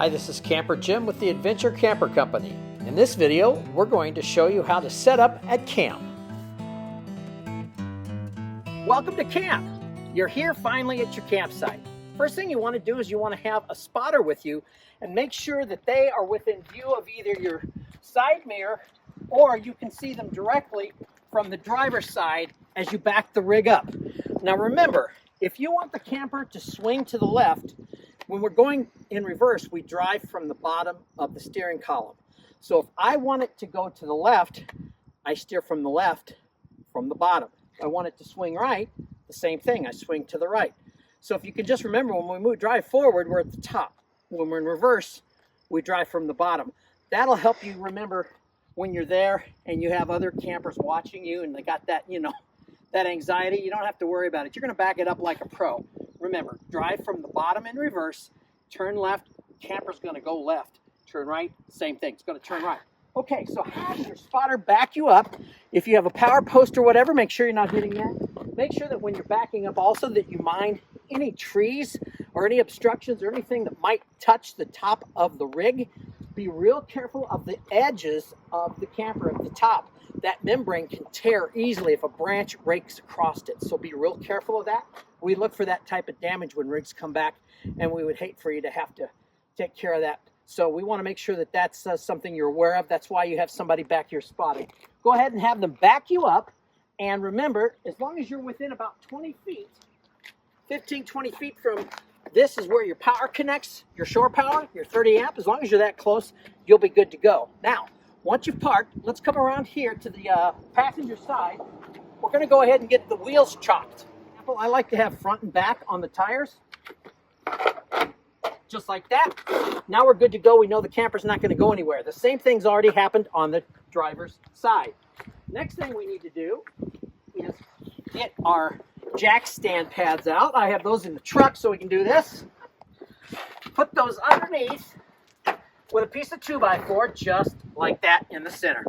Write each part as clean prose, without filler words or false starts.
Hi, this is Camper Jim with the Adventure Camper Company. In this video, we're going to show you how to set up at camp. Welcome to camp. You're here finally at your campsite. First thing you want to do is you want to have a spotter with you and make sure that they are within view of either your side mirror or you can see them directly from the driver's side as you back the rig up. Now remember, if you want the camper to swing to the left, when we're going in reverse, we drive from the bottom of the steering column. So if I want it to go to the left, I steer from the left from the bottom. If I want it to swing right, the same thing, I swing to the right. So if you can just remember, when we drive forward, we're at the top. When we're in reverse, we drive from the bottom. That'll help you remember when you're there and you have other campers watching you and they got that, that anxiety. You don't have to worry about it. You're going to back it up like a pro. Remember, drive from the bottom in reverse, turn left, camper's going to go left. Turn right, same thing, it's going to turn right. Okay, so have your spotter back you up. If you have a power post or whatever, make sure you're not hitting that. Make sure that when you're backing up also that you mind any trees or any obstructions or anything that might touch the top of the rig. Be real careful of the edges of the camper at the top. That membrane can tear easily if a branch rakes across it, so be real careful of that. We look for that type of damage when rigs come back, and we would hate for you to have to take care of that. So we want to make sure that that's something you're aware of. That's why you have somebody back here spotting. Go ahead and have them back you up, and remember, as long as you're within about 20 feet, 15, 20 feet from this is where your power connects, your shore power, your 30 amp. As long as you're that close, you'll be good to go. Now, once you've parked, let's come around here to the passenger side. We're going to go ahead and get the wheels chopped. I like to have front and back on the tires, just like that. Now we're good to go. We know the camper's not going to go anywhere. The same thing's already happened on the driver's side. Next thing we need to do is get our jack stand pads out. I have those in the truck so we can do this. Put those underneath with a piece of 2x4 just like that in the center.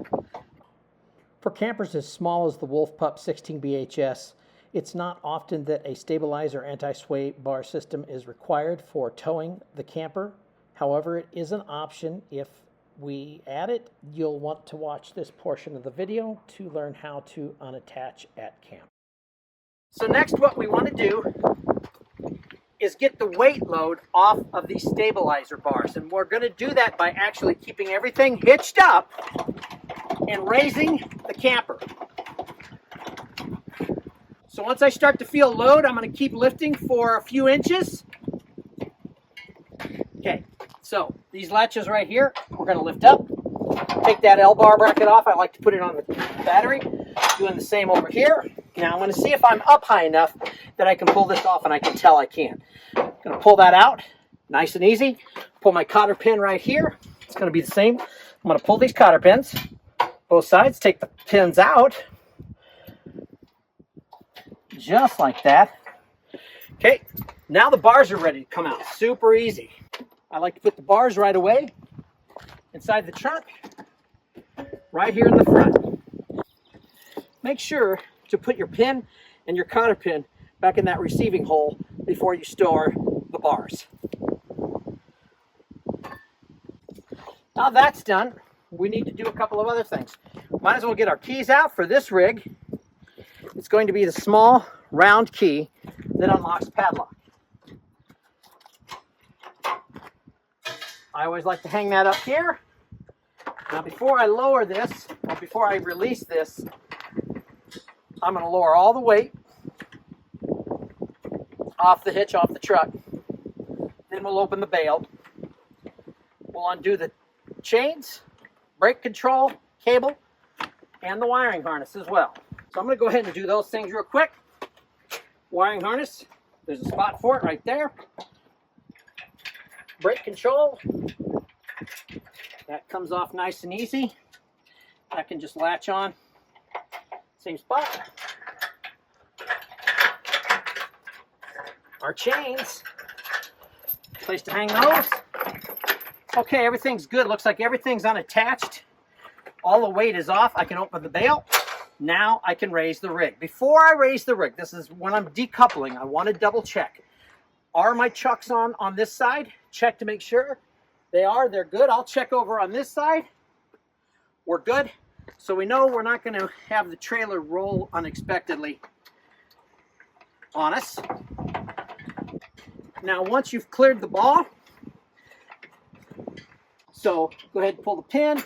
For campers as small as the Wolf Pup 16 BHS, it's not often that a stabilizer anti-sway bar system is required for towing the camper. However, it is an option. If we add it, you'll want to watch this portion of the video to learn how to unattach at camp. So next what we want to do is get the weight load off of these stabilizer bars. And we're going to do that by actually keeping everything hitched up and raising the camper. So once I start to feel load, I'm going to keep lifting for a few inches. Okay, so these latches right here, we're going to lift up. Take that L-bar bracket off. I like to put it on the battery. Doing the same over here. Now I'm going to see if I'm up high enough that I can pull this off, and I can tell I can. I'm going to pull that out, nice and easy. Pull my cotter pin right here. It's going to be the same. I'm going to pull these cotter pins, both sides, take the pins out. Just like that. Okay, now the bars are ready to come out. Super easy. I like to put the bars right away inside the trunk, right here in the front. Make sure to put your pin and your cotter pin back in that receiving hole before you store the bars. Now that's done, we need to do a couple of other things. Might as well get our keys out for this rig. It's going to be the small round key that unlocks padlock. I always like to hang that up here. Now before I lower this, or before I release this, I'm going to lower all the weight off the hitch, off the truck. Then we'll open the bail. We'll undo the chains, brake control, cable, and the wiring harness as well. So I'm going to go ahead and do those things real quick. Wiring harness, there's a spot for it right there. Brake control, that comes off nice and easy. That can just latch on, same spot. Our chains, place to hang those. Okay, everything's good. Looks like everything's unattached. All the weight is off. I can open the bail. Now I can raise the rig. Before I raise the rig, this is when I'm decoupling, I want to double check. Are my chucks on this side? Check to make sure. They're good. I'll check over on this side. We're good. So we know we're not going to have the trailer roll unexpectedly on us. Now, once you've cleared the ball, so go ahead and pull the pin.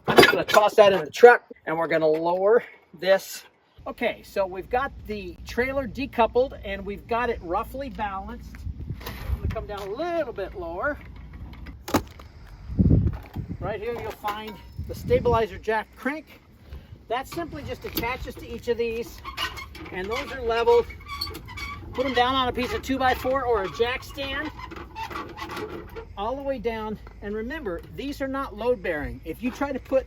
I'm just going to toss that in the truck, and we're going to lower this. Okay, so we've got the trailer decoupled, and we've got it roughly balanced. I'm going to come down a little bit lower. Right here you'll find the stabilizer jack crank. That simply just attaches to each of these, and those are leveled. Put them down on a piece of 2x4 or a jack stand, all the way down. And remember, these are not load bearing. If you try to put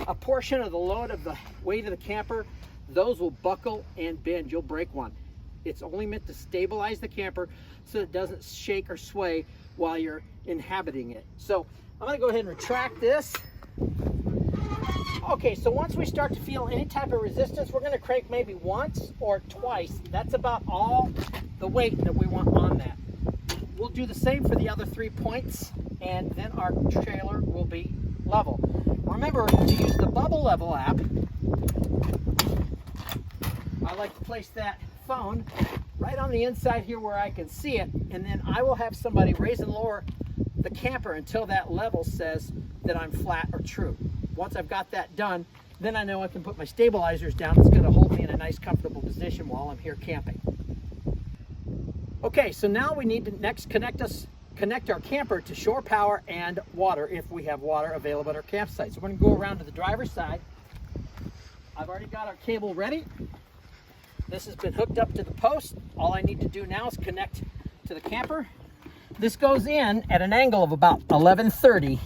a portion of the load of the weight of the camper, those will buckle and bend. You'll break one. It's only meant to stabilize the camper so it doesn't shake or sway while you're inhabiting it. So I'm going to go ahead and retract this. Okay, so once we start to feel any type of resistance, we're going to crank maybe once or twice. That's about all the weight that we want on that. We'll do the same for the other 3 points, and then our trailer will be level. Remember to use the Bubble Level app. I like to place that phone right on the inside here where I can see it, and then I will have somebody raise and lower the camper until that level says that I'm flat or true. Once I've got that done, then I know I can put my stabilizers down. It's going to hold me in a nice comfortable position while I'm here camping. Okay, so now we need to next connect our camper to shore power and water if we have water available at our campsite. So we're going to go around to the driver's side. I've already got our cable ready. This has been hooked up to the post. All I need to do now is connect to the camper. This goes in at an angle of about 1130.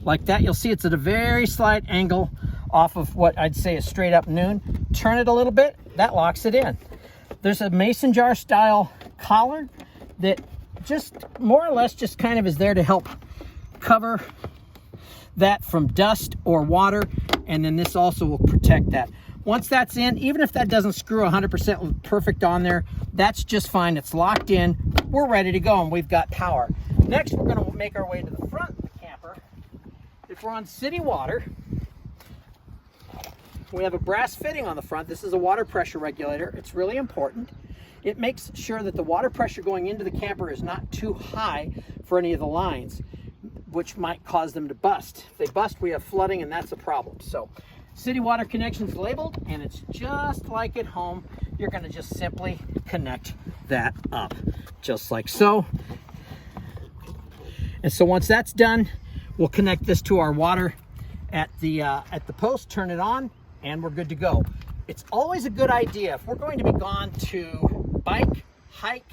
Like that. You'll see it's at a very slight angle off of what I'd say is straight up noon. Turn it a little bit, that locks it in. There's a mason jar style collar that just more or less just kind of is there to help cover that from dust or water, and then this also will protect that. Once that's in, even if that doesn't screw 100% perfect on there, that's just fine. It's locked in. We're ready to go, and we've got power. Next, we're going to make our way to the front of the camper. If we're on city water, we have a brass fitting on the front. This is a water pressure regulator. It's really important. It makes sure that the water pressure going into the camper is not too high for any of the lines, which might cause them to bust. If they bust, we have flooding, and that's a problem. So city water connection's labeled, and it's just like at home. You're going to just simply connect that up, just like so. And so once that's done, we'll connect this to our water at the post, turn it on, and we're good to go. It's always a good idea if we're going to be gone to bike, hike,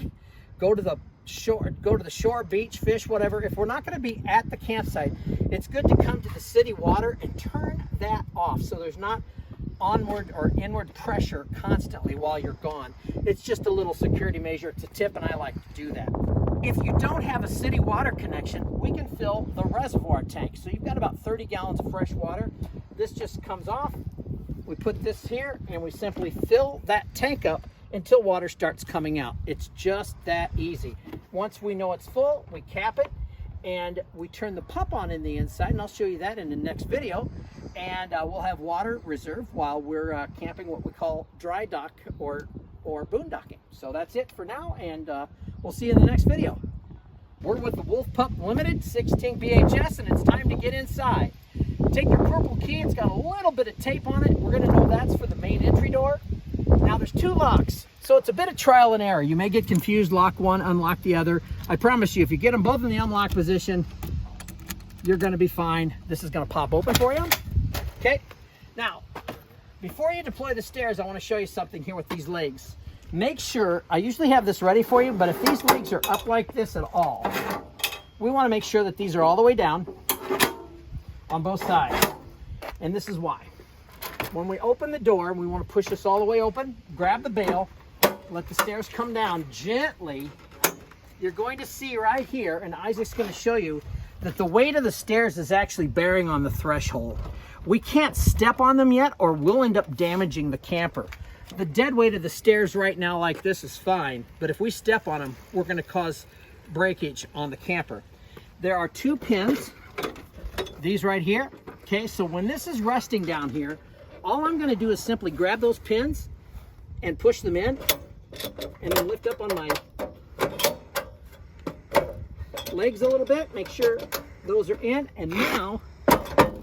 go to the shore, beach, fish, whatever. If we're not going to be at the campsite, it's good to come to the city water and turn that off so there's not onward or inward pressure constantly while you're gone. It's just a little security measure. It's a tip, and I like to do that. If you don't have a city water connection, we can fill the reservoir tank. So you've got about 30 gallons of fresh water. This just comes off. We put this here, and we simply fill that tank up until water starts coming out. It's just that easy. Once we know it's full, we cap it, and we turn the pump on in the inside, and I'll show you that in the next video. And we'll have water reserve while we're camping what we call dry dock or boondocking. So that's it for now, and we'll see you in the next video. We're with the Wolf Pup Limited 16 BHS, and it's time to get inside. Take your purple key. It's got a little bit of tape on it. We're going to know that's for the main entry door. Now there's 2 locks, so it's a bit of trial and error. You may get confused, lock one, unlock the other. I promise you, if you get them both in the unlock position, you're going to be fine. This is going to pop open for you. Okay, now before you deploy the stairs, I want to show you something here with these legs. Make sure, I usually have this ready for you, but if these legs are up like this at all, we want to make sure that these are all the way down on both sides. And this is why. When we open the door, we want to push this all the way open, grab the bail, let the stairs come down gently. You're going to see right here, and Isaac's going to show you, that the weight of the stairs is actually bearing on the threshold. We can't step on them yet or we'll end up damaging the camper. The dead weight of the stairs right now like this is fine, but if we step on them, we're going to cause breakage on the camper. There are 2 pins, these right here. Okay, so when this is resting down here, all I'm going to do is simply grab those pins and push them in, and then lift up on my legs a little bit, make sure those are in, and now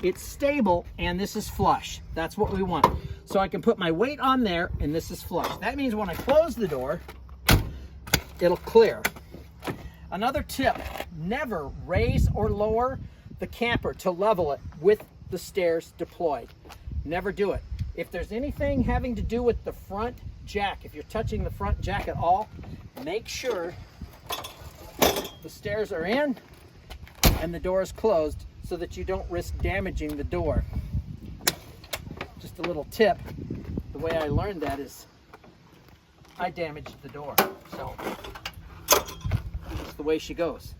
it's stable and this is flush. That's what we want. So I can put my weight on there and this is flush. That means when I close the door, it'll clear. Another tip, never raise or lower the camper to level it with the stairs deployed. Never do it. If there's anything having to do with the front jack, if you're touching the front jack at all, make sure the stairs are in and the door is closed so that you don't risk damaging the door. Just a little tip, the way I learned that is I damaged the door, so that's the way she goes.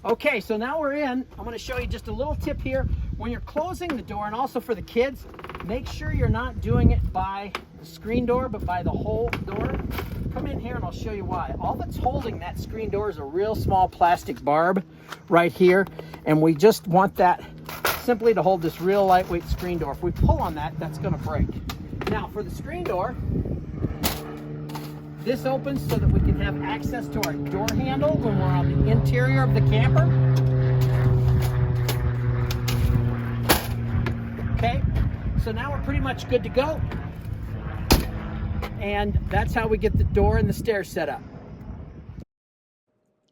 Okay, so now we're in. I'm going to show you just a little tip here. When you're closing the door, and also for the kids, make sure you're not doing it by the screen door, but by the whole door. Come in here and I'll show you why. All that's holding that screen door is a real small plastic barb right here, and we just want that simply to hold this real lightweight screen door. If we pull on that, that's going to break. Now for the screen door, this opens so that we can have access to our door handle when we're on the interior of the camper. Okay, so now we're pretty much good to go. And that's how we get the door and the stairs set up.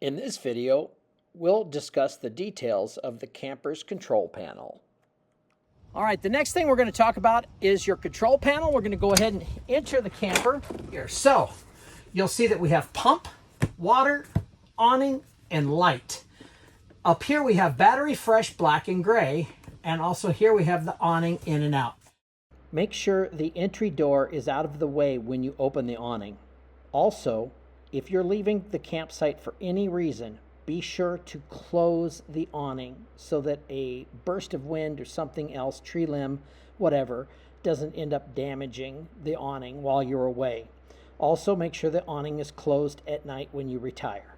In this video, we'll discuss the details of the camper's control panel. All right, the next thing we're going to talk about is your control panel. We're going to go ahead and enter the camper here. So you'll see that we have pump, water, awning, and light. Up here we have battery fresh, black and gray, and also here we have the awning in and out. Make sure the entry door is out of the way when you open the awning. Also, if you're leaving the campsite for any reason, be sure to close the awning so that a burst of wind or something else, tree limb, whatever, doesn't end up damaging the awning while you're away. Also, make sure the awning is closed at night when you retire.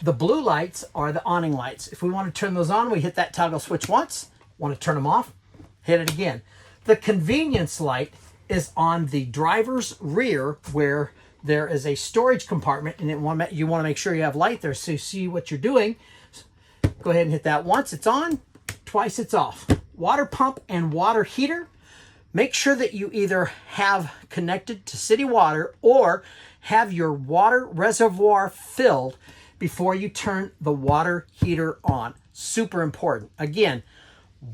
The blue lights are the awning lights. If we want to turn those on, we hit that toggle switch once. Want to turn them off? Hit it again. The convenience light is on the driver's rear where there is a storage compartment, and you want to make sure you have light there so you see what you're doing. Go ahead and hit that once, it's on, twice it's off. Water pump and water heater. Make sure that you either have connected to city water or have your water reservoir filled before you turn the water heater on. Super important. Again,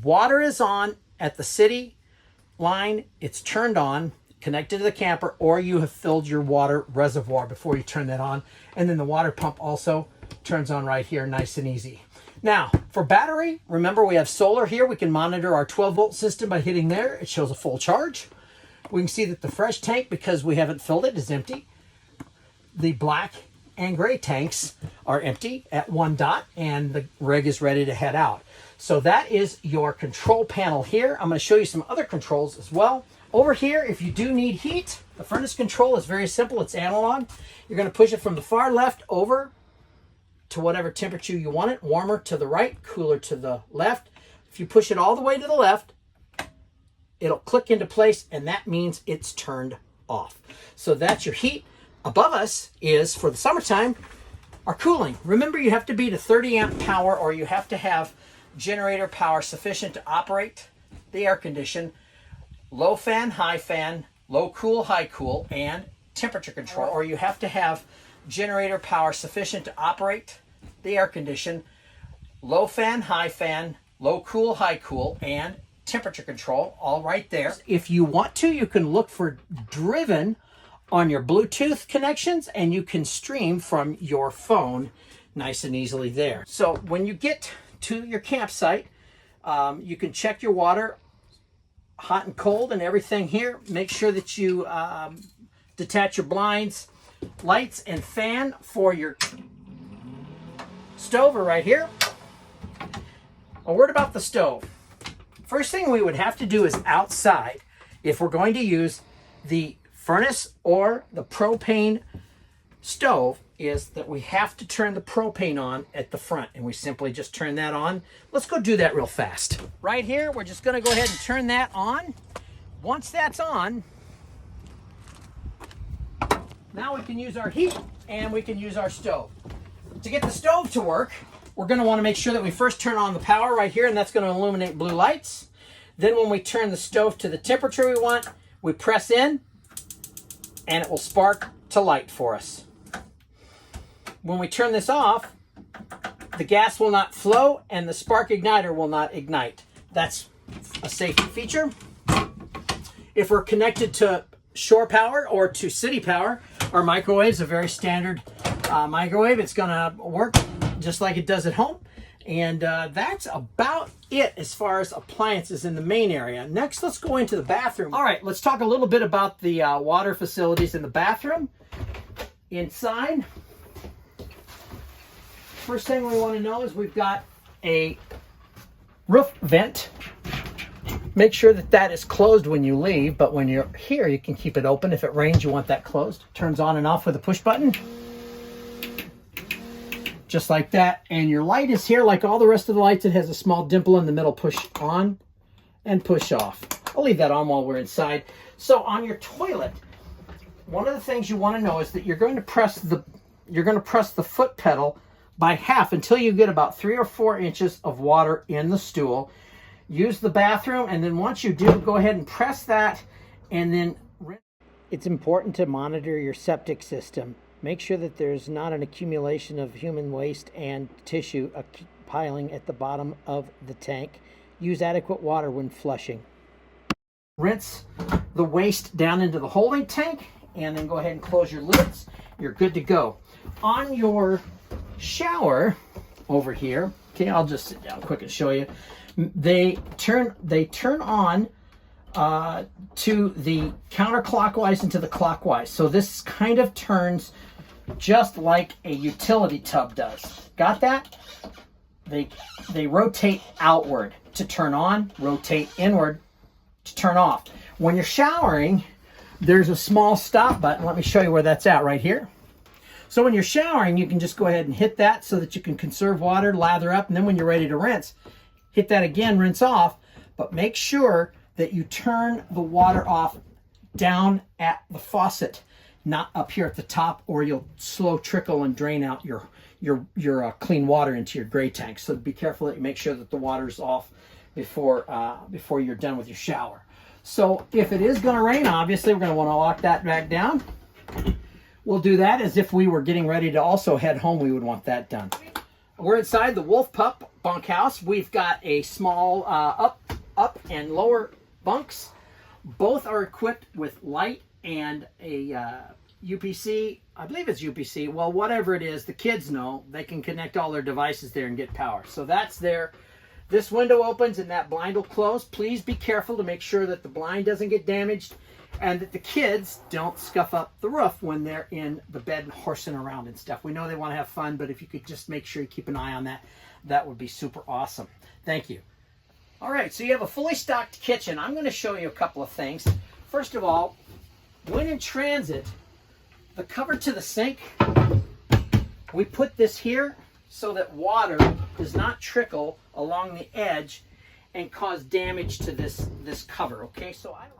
water is on at the city line, it's turned on, connected to the camper, or you have filled your water reservoir before you turn that on. And then the water pump also turns on right here, nice and easy. Now, for battery, remember we have solar here. We can monitor our 12-volt system by hitting there. It shows a full charge. We can see that the fresh tank, because we haven't filled it, is empty. The black and gray tanks are empty at 1 dot, and the rig is ready to head out. So that is your control panel here. I'm going to show you some other controls as well. Over here, if you do need heat, the furnace control is very simple. It's analog. You're going to push it from the far left over to whatever temperature you want it. Warmer to the right, cooler to the left. If you push it all the way to the left, it'll click into place, and that means it's turned off. So that's your heat. Above us is, for the summertime, our cooling. Remember, you have to be to 30 amp power, or you have to have generator power sufficient to operate the air condition, low fan, high fan, low cool, high cool, and temperature control. Or you have to have generator power sufficient to operate the air condition, low fan, low cool, high cool, and temperature control, all right there. If you want to, you can look for driven on your Bluetooth connections, and you can stream from your phone nice and easily there. So when you get to your campsite, you can check your water, hot and cold and everything here. Make sure that you detach your blinds, lights, and fan for your stove are right here. A word about the stove. First thing we would have to do is outside, if we're going to use the furnace or the propane stove, is that we have to turn the propane on at the front, and we simply just turn that on. Let's go do that real fast. Right here, we're just going to go ahead and turn that on. Once that's on, now we can use our heat and we can use our stove. To get the stove to work, we're going to want to make sure that we first turn on the power right here, and that's going to illuminate blue lights. Then when we turn the stove to the temperature we want, we press in and it will spark to light for us. When we turn this off, the gas will not flow and the spark igniter will not ignite. That's a safety feature. If we're connected to shore power or to city power, our microwave is a very standard microwave. It's going to work just like it does at home. And that's about it as far as appliances in the main area. Next, let's go into the bathroom. All right, let's talk a little bit about the water facilities in the bathroom. Inside, first thing we want to know is we've got a roof vent. Make sure that that is closed when you leave, but when you're here, you can keep it open. If it rains, you want that closed. Turns on and off with a push button. Just like that. And your light is here like all the rest of the lights. It has a small dimple in the middle. Push on and push off. I'll leave that on while we're inside. So on your toilet, one of the things you want to know is that you're going to press the foot pedal by half until you get about 3 or 4 inches of water in the stool. Use the bathroom, and then once you do, go ahead and press that, and then rinse. It's important to monitor your septic system. Make sure that there's not an accumulation of human waste and tissue piling at the bottom of the tank. Use adequate water when flushing. Rinse the waste down into the holding tank, and then go ahead and close your lids. You're good to go. On your shower over here, okay, I'll just sit down quick and show you. They turn on to the counterclockwise and to the clockwise. So this kind of turns just like a utility tub does. Got that? They rotate outward to turn on, rotate inward to turn off. When you're showering, there's a small stop button. Let me show you where that's at right here. So when you're showering, you can just go ahead and hit that so that you can conserve water, lather up, and then when you're ready to rinse, hit that again, rinse off, but make sure that you turn the water off down at the faucet, not up here at the top, or you'll slow trickle and drain out your clean water into your gray tank. So be careful that you make sure that the water's off before you're done with your shower. So if it is going to rain, obviously we're going to want to lock that back down. We'll do that as if we were getting ready to also head home. We would want that done. We're inside the Wolf Pup bunkhouse. We've got a small up and lower bunks. Both are equipped with light and a UPC. I believe it's UPC. Well, whatever it is, the kids know. They can connect all their devices there and get power. So that's there. This window opens and that blind will close. Please be careful to make sure that the blind doesn't get damaged and that the kids don't scuff up the roof when they're in the bed and horsing around and stuff. We know they want to have fun, but if you could just make sure you keep an eye on that, that would be super awesome. Thank you. All right, so you have a fully stocked kitchen. I'm going to show you a couple of things. First of all, when in transit, the cover to the sink, we put this here so that water does not trickle along the edge and cause damage to this cover.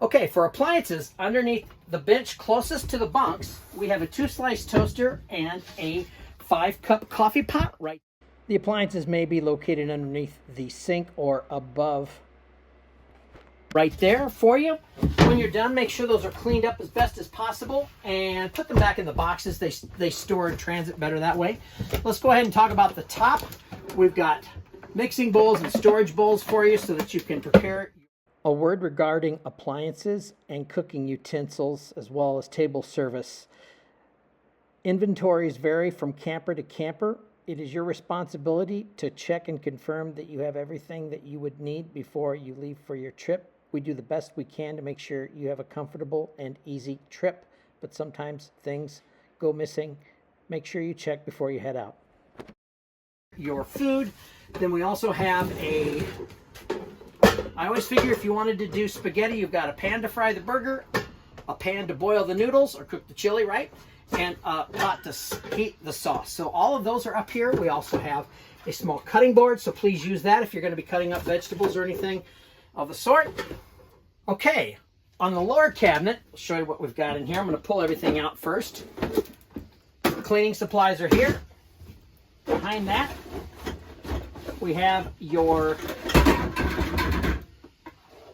Okay, for appliances, underneath the bench closest to the bunks, we have a 2-slice toaster and a 5-cup coffee pot. Right. The appliances may be located underneath the sink or above right there for you. When you're done, make sure those are cleaned up as best as possible and put them back in the boxes. They store in transit better that way. Let's go ahead and talk about the top. We've got mixing bowls and storage bowls for you so that you can prepare. A word regarding appliances and cooking utensils as well as table service. Inventories vary from camper to camper. It is your responsibility to check and confirm that you have everything that you would need before you leave for your trip. We do the best we can to make sure you have a comfortable and easy trip, but sometimes things go missing. Make sure you check before you head out. your food. Then we also have I always figure if you wanted to do spaghetti, you've got a pan to fry the burger, a pan to boil the noodles or cook the chili, right? And a pot to heat the sauce. So all of those are up here. We also have a small cutting board, so please use that if you're going to be cutting up vegetables or anything of the sort. Okay, on the lower cabinet, I'll show you what we've got in here. I'm going to pull everything out first. Cleaning supplies are here. Behind that, we have your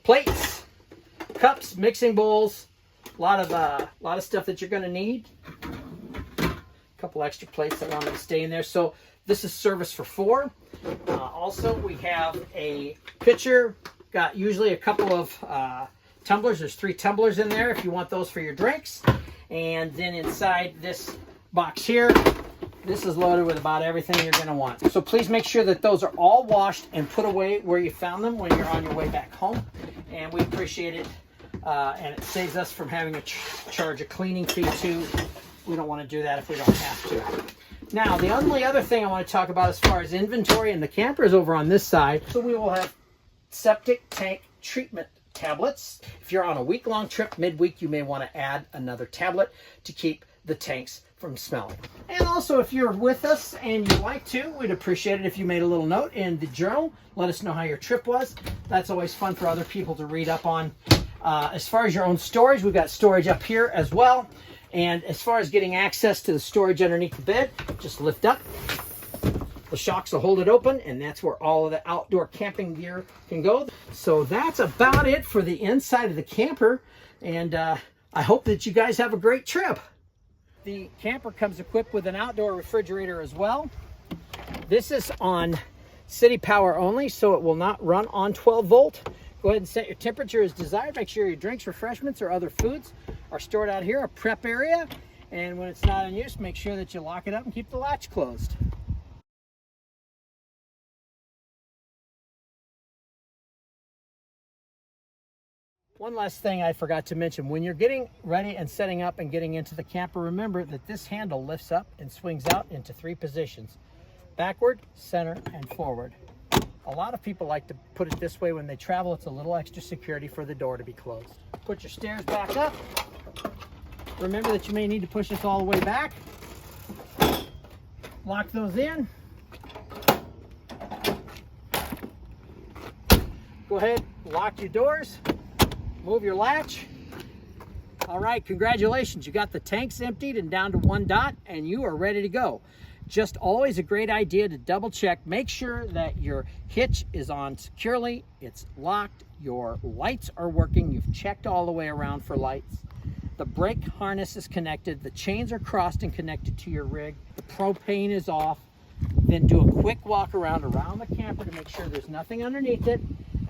plates, cups, mixing bowls, a lot of stuff that you're going to need. A couple extra plates that wanted to stay in there. So this is service for 4. Also, we have a pitcher. Got usually a couple of tumblers. There's 3 tumblers in there if you want those for your drinks. And then inside this box here, this is loaded with about everything you're going to want. So please make sure that those are all washed and put away where you found them when you're on your way back home. And we appreciate it. And it saves us from having to charge a cleaning fee too. We don't want to do that if we don't have to. Now, the only other thing I want to talk about as far as inventory in the camper is over on this side. So we will have septic tank treatment tablets. If you're on a week-long trip, midweek, you may want to add another tablet to keep the tanks from smelling. And also, if you're with us and you'd like to, we'd appreciate it if you made a little note in the journal. Let us know how your trip was. That's always fun for other people to read up on. As far as your own storage, we've got storage up here as well. And as far as getting access to the storage underneath the bed, just lift up. The shocks will hold it open, and that's where all of the outdoor camping gear can go. So that's about it for the inside of the camper. And I hope that you guys have a great trip. The camper comes equipped with an outdoor refrigerator as well. This is on city power only, so it will not run on 12 volt. Go ahead and set your temperature as desired. Make sure your drinks, refreshments, or other foods are stored out here, a prep area. And when it's not in use, make sure that you lock it up and keep the latch closed. One last thing I forgot to mention, when you're getting ready and setting up and getting into the camper, remember that this handle lifts up and swings out into 3 positions: backward, center, and forward. A lot of people like to put it this way when they travel. It's a little extra security for the door to be closed. Put your stairs back up. Remember that you may need to push this all the way back. Lock those in. Go ahead, lock your doors. Move your latch. All right, congratulations. You got the tanks emptied and down to 1 dot, and you are ready to go. Just always a great idea to double check. Make sure that your hitch is on securely, it's locked, your lights are working, you've checked all the way around for lights. The brake harness is connected, the chains are crossed and connected to your rig, the propane is off. Then do a quick walk around the camper to make sure there's nothing underneath it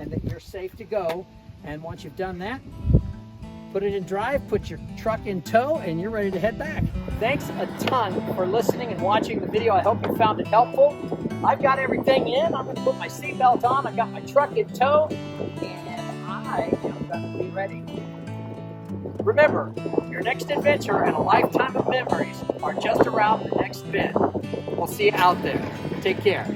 and that you're safe to go. And once you've done that, put it in drive, put your truck in tow, and you're ready to head back. Thanks a ton for listening and watching the video. I hope you found it helpful. I've got everything in. I'm going to put my seatbelt on. I've got my truck in tow, and I am going to be ready. Remember, your next adventure and a lifetime of memories are just around the next bend. We'll see you out there. Take care.